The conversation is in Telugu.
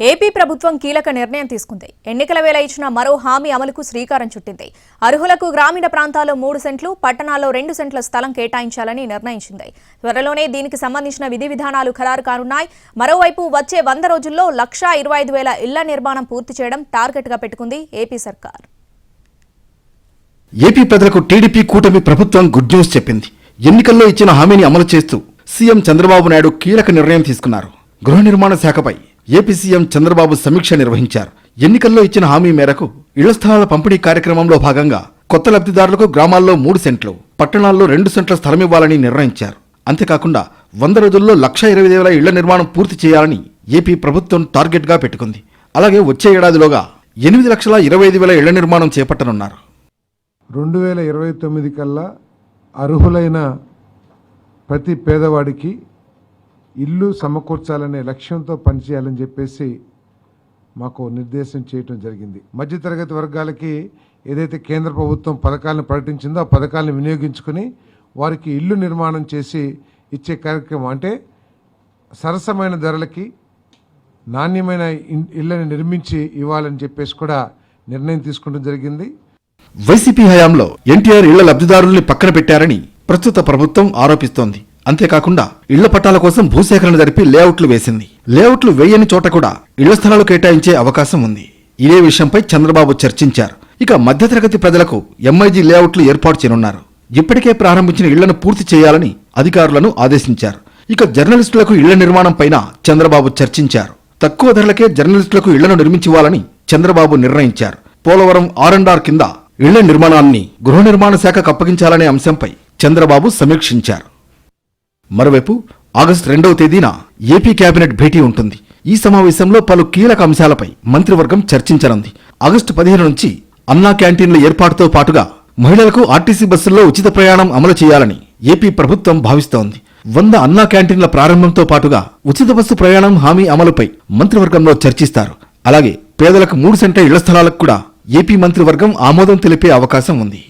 ఏపీ ప్రభుత్వం కీలక నిర్ణయం తీసుకుంది. ఎన్నికల వేళ ఇచ్చిన మరో హామీ అమలుకు శ్రీకారం చుట్టింది. అర్హులకు గ్రామీణ ప్రాంతాల్లో 3 సెంట్లు, పట్టణాల్లో 2 సెంట్ల స్థలం కేటాయించాలని నిర్ణయించింది. త్వరలోనే దీనికి సంబంధించిన విధి విధానాలు ఖరారు కానున్నాయి. మరోవైపు వచ్చే 100 రోజుల్లో 1,25,000 ఇళ్ల నిర్మాణం పూర్తి చేయడం టార్గెట్ గా పెట్టుకుంది ఏపీ సర్కార్. ఏపీ ప్రజలకు టీడీపీ కూటమి ప్రభుత్వం గుడ్ న్యూస్ చెప్పింది. ఎన్నికల్లో ఇచ్చిన హామీని అమలు చేస్తూ సీఎం చంద్రబాబు నాయుడు కీలక నిర్ణయం తీసుకున్నారు. గృహ నిర్మాణ శాఖపై ఏపీ సీఎం చంద్రబాబు సమీక్ష నిర్వహించారు. ఎన్నికల్లో ఇచ్చిన హామీ మేరకు ఇళ్ల స్థలాల పంపిణీ కార్యక్రమంలో భాగంగా కొత్త లబ్ధిదారులకు గ్రామాల్లో 3 సెంట్లు, పట్టణాల్లో 2 సెంట్ల స్థలమివ్వాలని నిర్ణయించారు. అంతేకాకుండా 100 రోజుల్లో 1,25,000 ఇళ్ల నిర్మాణం పూర్తి చేయాలని ఏపీ ప్రభుత్వం టార్గెట్ గా పెట్టుకుంది. అలాగే వచ్చే ఏడాదిలోగా 8,25,000 ఇళ్ల నిర్మాణం చేపట్టనున్నారు. 2029 కల్లా అర్హులైన ప్రతి పేదవాడికి ఇల్లు సమకూర్చాలనే లక్ష్యంతో పనిచేయాలని చెప్పేసి మాకు నిర్దేశం చేయటం జరిగింది. మధ్యతరగతి వర్గాలకి ఏదైతే కేంద్ర ప్రభుత్వం పథకాలను ప్రకటించిందో ఆ పథకాలను వినియోగించుకుని వారికి ఇల్లు నిర్మాణం చేసి ఇచ్చే కార్యక్రమం, అంటే సరసమైన ధరలకి నాణ్యమైన ఇళ్లను నిర్మించి ఇవ్వాలని చెప్పేసి కూడా నిర్ణయం తీసుకోవడం జరిగింది. వైసీపీ హయాంలో ఎన్టీఆర్ ఇళ్ల లబ్ధిదారుల్ని పక్కన పెట్టారని ప్రస్తుత ప్రభుత్వం ఆరోపిస్తోంది. అంతేకాకుండా ఇళ్ల పట్టాల కోసం భూసేకరణ జరిపి లేఅవుట్లు వేసింది. లేఅవుట్లు వేయని చోట కూడా ఇళ్ల స్థలాలు కేటాయించే అవకాశం ఉంది. ఇదే విషయంపై చంద్రబాబు చర్చించారు. ఇక మధ్యతరగతి ప్రజలకు ఎంఐజీ లేఅవుట్లు ఏర్పాటు చేయనున్నారు. ఇప్పటికే ప్రారంభించిన ఇళ్లను పూర్తి చేయాలని అధికారులను ఆదేశించారు. ఇక జర్నలిస్టులకు ఇళ్ల నిర్మాణం పైన చంద్రబాబు చర్చించారు. తక్కువ ధరలకే జర్నలిస్టులకు ఇళ్లను నిర్మించివ్వాలని చంద్రబాబు నిర్ణయించారు. పోలవరం R&R కింద ఇళ్ల నిర్మాణాన్ని గృహ నిర్మాణ శాఖకు అప్పగించాలనే అంశంపై చంద్రబాబు సమీక్షించారు. మరోవైపు ఆగస్టు 2వ తేదీన ఏపీ కేబినెట్ భేటీ ఉంటుంది. ఈ సమావేశంలో పలు కీలక అంశాలపై మంత్రివర్గం చర్చించనుంది. ఆగస్టు 15 నుంచి అన్నా క్యాంటీన్ల ఏర్పాటుతో పాటుగా మహిళలకు ఆర్టీసీ బస్సుల్లో ఉచిత ప్రయాణం అమలు చేయాలని ఏపీ ప్రభుత్వం భావిస్తోంది. 100 అన్నా క్యాంటీన్ల ప్రారంభంతో పాటుగా ఉచిత బస్సు ప్రయాణం హామీ అమలుపై మంత్రివర్గంలో చర్చిస్తారు. అలాగే పేదలకు 3 సెంట్ల ఇళ్ల స్థలాలకు కూడా ఏపీ మంత్రివర్గం ఆమోదం తెలిపే అవకాశం ఉంది.